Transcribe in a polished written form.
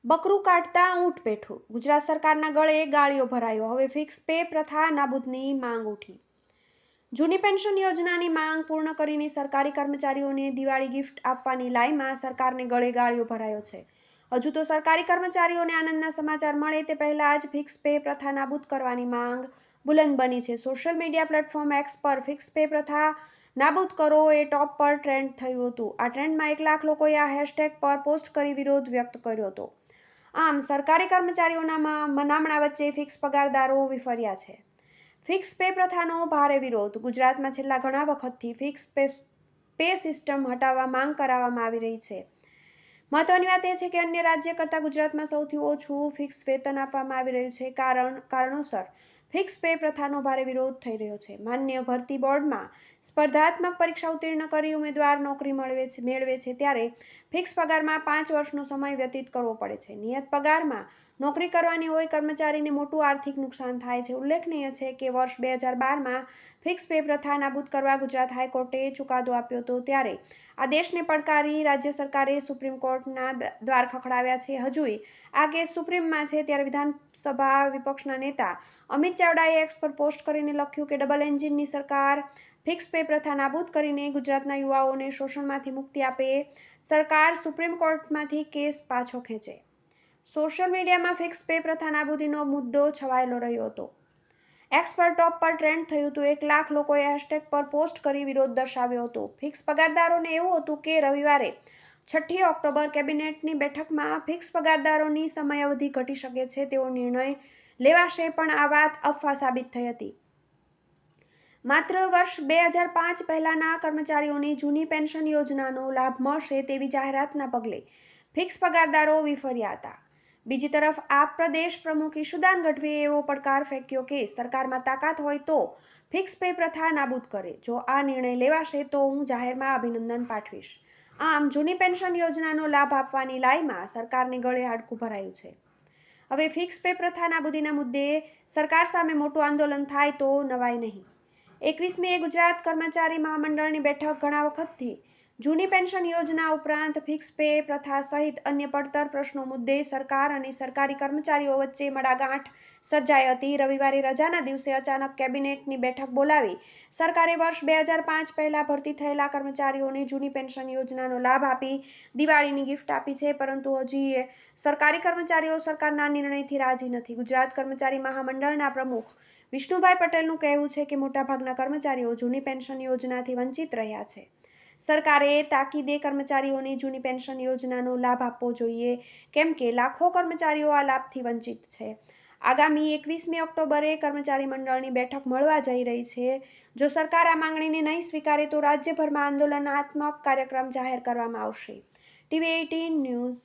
બકરું કાઢતા ઊંટ પેઠું. ગુજરાત સરકારના ગળે ગાળિયો ભરાયો. હવે ફિક્સ પે પ્રથા નાબૂદની માંગ ઉઠી. જૂની પેન્શન યોજનાની માંગ પૂર્ણ કરીને સરકારી કર્મચારીઓને દિવાળી ગિફ્ટ આપવાની લાઈમાં સરકારને ગળે ગાળિયો ભરાયો છે. હજુ તો સરકારી કર્મચારીઓને આનંદના સમાચાર મળે તે પહેલા જ ફિક્સ પે પ્રથા નાબૂદ કરવાની માંગ બુલંદ બની છે. સોશિયલ મીડિયા પ્લેટફોર્મ એક્સ પર ફિક્સ પે પ્રથા નાબૂદ કરો એ ટોપ પર ટ્રેન્ડ થયું હતું. આ ટ્રેન્ડમાં 1 લાખ લોકોએ આ હેશટેગ પર પોસ્ટ કરી વિરોધ વ્યક્ત કર્યો હતો. આમ સરકારી કર્મચારીઓના મનામણા વચ્ચે ફિક્સ પગારદારો વિફર્યા છે. ફિક્સ પે પ્રથાનો ભારે વિરોધ. ગુજરાતમાં છેલ્લા ઘણા વખતથી ફિક્સ પે સિસ્ટમ હટાવવા માંગ કરાવવામાં આવી રહી છે. મહત્વની વાત એ છે કે અન્ય રાજ્ય કરતાં ગુજરાતમાં સૌથી ઓછું ફિક્સ વેતન આપવામાં આવી રહ્યું છે. કારણોસર ફિક્સ પે પ્રથાનો ભારે વિરોધ થઈ રહ્યો છે. માન્ય ભરતી બોર્ડમાં સ્પર્ધાત્મક પરીક્ષા ઉત્તીર્ણ કરી ઉમેદવાર નોકરી મેળવે છે ત્યારે ફિક્સ પગારમાં 5 વર્ષનો સમય વ્યતીત કરવો પડે છે. નિયત પગારમાં નોકરી કરવાની હોય કર્મચારીને મોટું આર્થિક નુકસાન થાય છે. ઉલ્લેખનીય છે કે વર્ષ 2012માં ફિક્સ પે પ્રથા નાબૂદ કરવા ગુજરાત હાઈકોર્ટે ચુકાદો આપ્યો હતો. ત્યારે આ દેશને પડકારી રાજ્ય સરકારે સુપ્રીમ કોર્ટના દ્વાર ખખડાવ્યા છે. હજુય આ કેસ સુપ્રીમમાં છે ત્યારે વિધાનસભા વિપક્ષના નેતા અમિત ચાવડાએ એક્સ પર પોસ્ટ કરીને લખ્યું કે ડબલ એન્જિનની સરકાર ફિક્સ પે પ્રથા નાબૂદ કરીને ગુજરાતના યુવાઓને શોષણમાંથી મુક્તિ આપે. સરકાર સુપ્રીમ કોર્ટમાંથી કેસ પાછો ખેંચે. સોશિયલ મીડિયામાં ફિક્સ પે પ્રથા નાબૂદીનો મુદ્દો છવાયેલો રહ્યો હતો. એક્સ પર ટોપ પર ટ્રેન્ડ થયું હતું. 1 લાખ લોકોએ હેશટેગ પર પોસ્ટ કરી વિરોધ દર્શાવ્યો હતો. ફિક્સ પગારદારોને એવું હતું કે રવિવારે 6 ઓક્ટોબર કેબિનેટની બેઠકમાં ફિક્સ પગારદારોની સમયાવધિ ઘટી શકે છે તેવો નિર્ણય લેવાશે, પણ આ વાત અફવા સાબિત થઈ હતી. માત્ર વર્ષ 2005 પહેલાના કર્મચારીઓને જૂની પેન્શન યોજનાનો લાભ મળશે તેવી જાહેરાતના પગલે ફિક્સ પગારદારો વિફર્યા હતા. બીજી તરફ આપ પ્રદેશ પ્રમુખ ઈશુદાન ગઢવીએ એવો પડકાર ફેંક્યો કે સરકારમાં તાકાત હોય તો ફિક્સ પે પ્રથા નાબૂદ કરે. જો આ નિર્ણય લેવાશે તો હું જાહેરમાં અભિનંદન પાઠવીશ. આમ જૂની પેન્શન યોજનાનો લાભ આપવાની લાઈમાં સરકારને ગળે હાડકું ભરાયું છે. હવે ફિક્સ પે પ્રથા નાબૂદીના મુદ્દે સરકાર સામે મોટું આંદોલન થાય તો નવાઈ નહીં. 21મીએ ગુજરાત કર્મચારી મહામંડળની બેઠક ઘણા વખતથી જૂની પેન્શન યોજના ઉપરાંત ફિક્સ પે પ્રથા સહિત અન્ય પડતર પ્રશ્નો મુદ્દે સરકાર અને સરકારી કર્મચારીઓ વચ્ચે મડાગાંઠ સર્જાઈ હતી. રવિવારે રજાના દિવસે અચાનક કેબિનેટની બેઠક બોલાવી સરકારે વર્ષ 2005 પહેલા ભરતી થયેલા કર્મચારીઓને જૂની પેન્શન યોજનાનો લાભ આપી દિવાળીની ગિફ્ટ આપી છે. પરંતુ હજી સરકારી કર્મચારીઓ સરકારના નિર્ણયથી રાજી નથી. ગુજરાત કર્મચારી મહામંડળના પ્રમુખ વિષ્ણુભાઈ પટેલનું કહેવું છે કે મોટાભાગના કર્મચારીઓ જૂની પેન્શન યોજનાથી વંચિત રહ્યા છે. સરકારે તાકીદે કર્મચારીઓને જૂની પેન્શન યોજનાનો લાભ આપવો જોઈએ, કેમ કે લાખો કર્મચારીઓ આ લાભથી વંચિત છે. આગામી 21મી ઓક્ટોબરે કર્મચારી મંડળની બેઠક મળવા જઈ રહી છે. જો સરકાર આ માંગણીને નહીં સ્વીકારે તો રાજ્યભરમાં આંદોલનાત્મક કાર્યક્રમ જાહેર કરવામાં આવશે. TV18 news